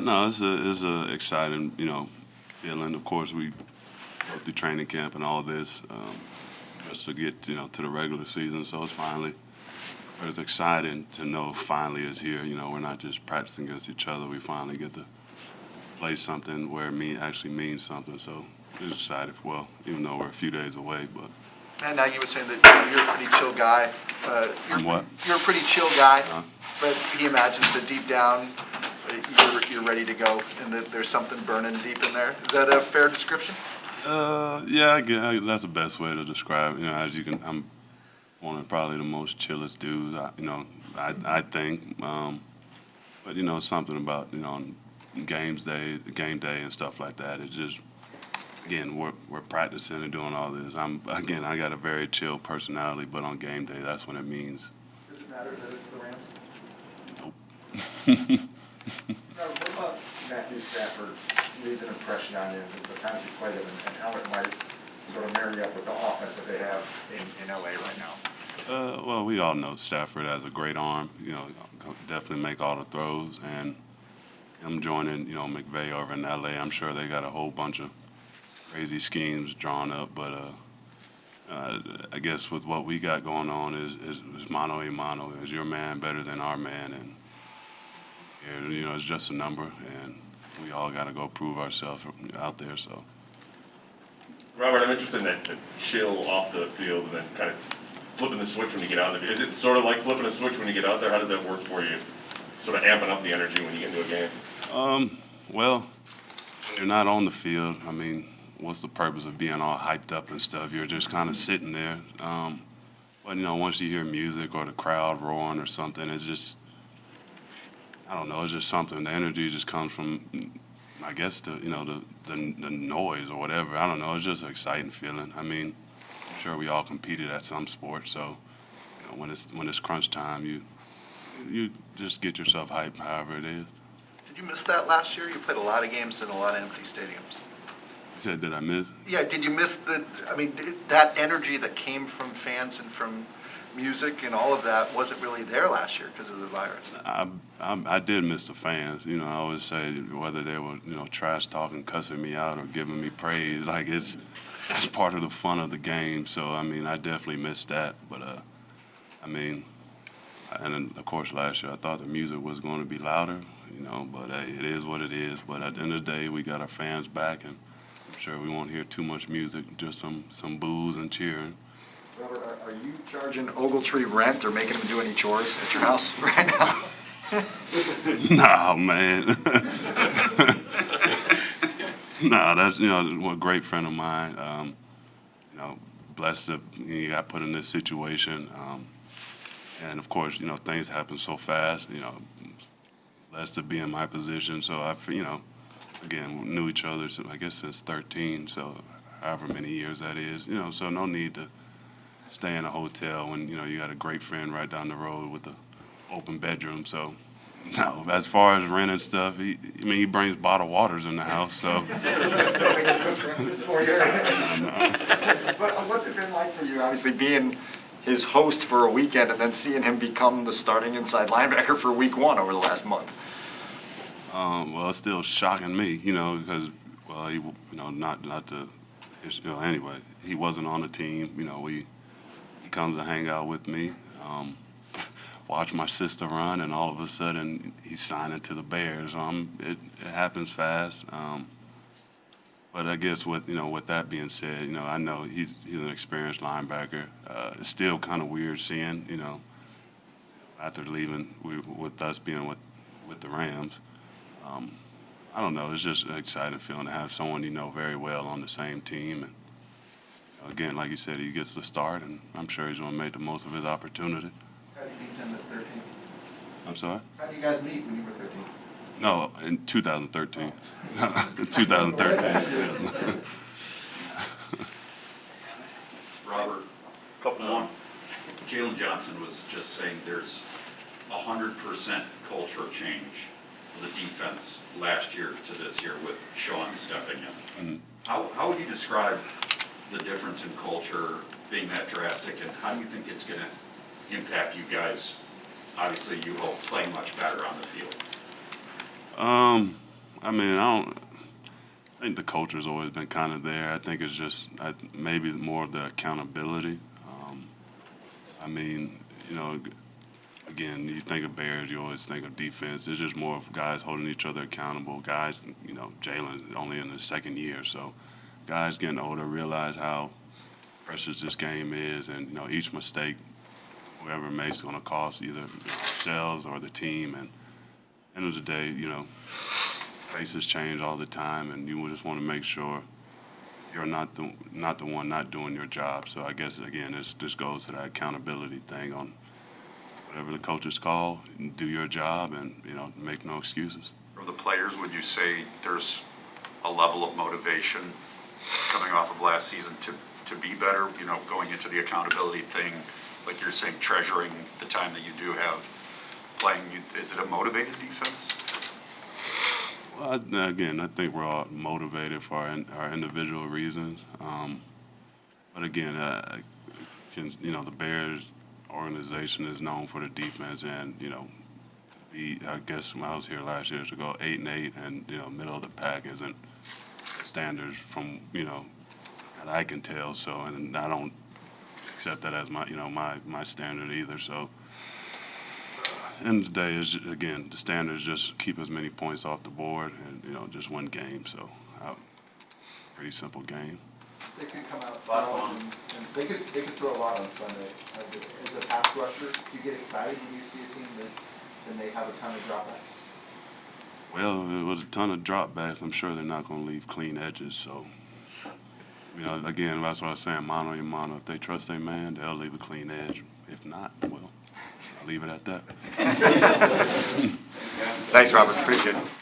No, it's a exciting, feeling. Of course, we go through training camp and all this just to get, to the regular season. So it's exciting to know finally it's here. We're not just practicing against each other. We finally get to play something where it actually means something. So it's excited. Well, even though we're a few days away, but. And now you were saying that you're a pretty chill guy. What? You're a pretty chill guy, but he imagines that deep down you're ready to go, and that there's something burning deep in there. Is that a fair description? Yeah, that's the best way to describe it. As you can, I'm one of probably the most chillest dudes, I think. But, something about, on game day and stuff like that. It's just, again, we're practicing and doing all this. I got a very chill personality, but on game day, that's when it means. Does it matter that it's the Rams? Nope. What about Matthew Stafford leave an impression on you, the times you played him, and how it might sort of marry up with the offense that they have in LA right now? Well, we all know Stafford has a great arm. Definitely make all the throws, and him joining, McVay over in LA. I'm sure they got a whole bunch of crazy schemes drawn up, but I guess with what we got going on is mano a mano. Is your man better than our man? And it's just a number, and we all got to go prove ourselves out there. So, Robert, I'm interested in that chill off the field and then kind of flipping the switch when you get out there. Is it sort of like flipping a switch when you get out there? How does that work for you? Sort of amping up the energy when you get into a game. Well, when you're not on the field, what's the purpose of being all hyped up and stuff? You're just kind of sitting there. But once you hear music or the crowd roaring or something, it's just, I don't know, it's just something. The energy just comes from, I guess, the noise or whatever. I don't know. It's just an exciting feeling. I'm sure we all competed at some sport, so when it's crunch time, you just get yourself hyped, however it is. Did you miss that last year? You played a lot of games in a lot of empty stadiums. You said, did I miss? Yeah, did you miss that energy that came from fans and from music and all of that wasn't really there last year because of the virus? I did miss the fans. I always say whether they were, trash talking, cussing me out, or giving me praise, like it's part of the fun of the game. So I definitely missed that. But and then, of course last year I thought the music was going to be louder, But it is what it is. But at the end of the day, we got our fans back, and I'm sure we won't hear too much music, just some boos and cheering. Robert, are you charging Ogletree rent or making him do any chores at your house right now? Nah, man. Nah, that's a great friend of mine. Blessed that he got put in this situation, and of course, things happen so fast. Blessed to be in my position. So again, we knew each other, I guess since 13. So however many years that is, So no need to stay in a hotel when you got a great friend right down the road with the open bedroom. So no, as far as rent and stuff, he brings bottled waters in the house. So. But what's it been like for you, obviously being his host for a weekend and then seeing him become the starting inside linebacker for week 1 over the last month? Well, it's still shocking me, because he, not to, anyway, he wasn't on the team. He comes to hang out with me, watch my sister run, and all of a sudden he's signing to the Bears. It happens fast. But I guess with that being said, I know he's an experienced linebacker. It's still kind of weird seeing, after leaving with us being with the Rams. I don't know. It's just an exciting feeling to have someone very well on the same team. And again, like you said, he gets the start, and I'm sure he's going to make the most of his opportunity. How did you meet him at 13? I'm sorry? How did you guys meet when you were 13? No, in 2013. 2013. Robert, couple more. Jalen Johnson was just saying there's 100% culture change for the defense last year to this year with Sean stepping in. Mm-hmm. How would you describe the difference in culture being that drastic, and how do you think it's going to impact you guys? Obviously, you hope playing much better on the field. I mean, I think the culture's always been kind of there. I think it's just maybe more of the accountability. I mean, you know, again, you think of Bears, you always think of defense. It's just more of guys holding each other accountable. Guys, you know, Jalen's only in his second year, so guys getting older realize how precious this game is, and you know, each mistake, whoever makes, is going to cost either themselves or the team. And end of the day, you know, faces change all the time, and you just want to make sure you're not the one not doing your job. So I guess again, this goes to that accountability thing on whatever the coaches call, do your job, and you know, make no excuses. For the players, would you say there's a level of motivation coming off of last season to be better? You know, going into the accountability thing, like you're saying, treasuring the time that you do have playing. Is it a motivated defense? Well, again, I think we're all motivated for our individual reasons. But again, you know, the Bears organization is known for the defense, and you know, to be, I guess when I was here last year, to go 8-8 and you know, middle of the pack isn't the standards from, you know, that I can tell. So, and I don't accept that as my, you know, my standard either. So. End of the day is, again, the standards just keep as many points off the board and, you know, just win games. So, pretty simple game. They could come out Last throwing, one. and they could throw a lot on Sunday. As a pass rusher, do you get excited when you see a team that they have a ton of dropbacks? Well, with a ton of dropbacks, I'm sure they're not going to leave clean edges. So, you know, again, that's what I was saying, mano a mano. If they trust their man, they'll leave a clean edge. If not, well, I'll leave it at that. Thanks, Robert. Appreciate it.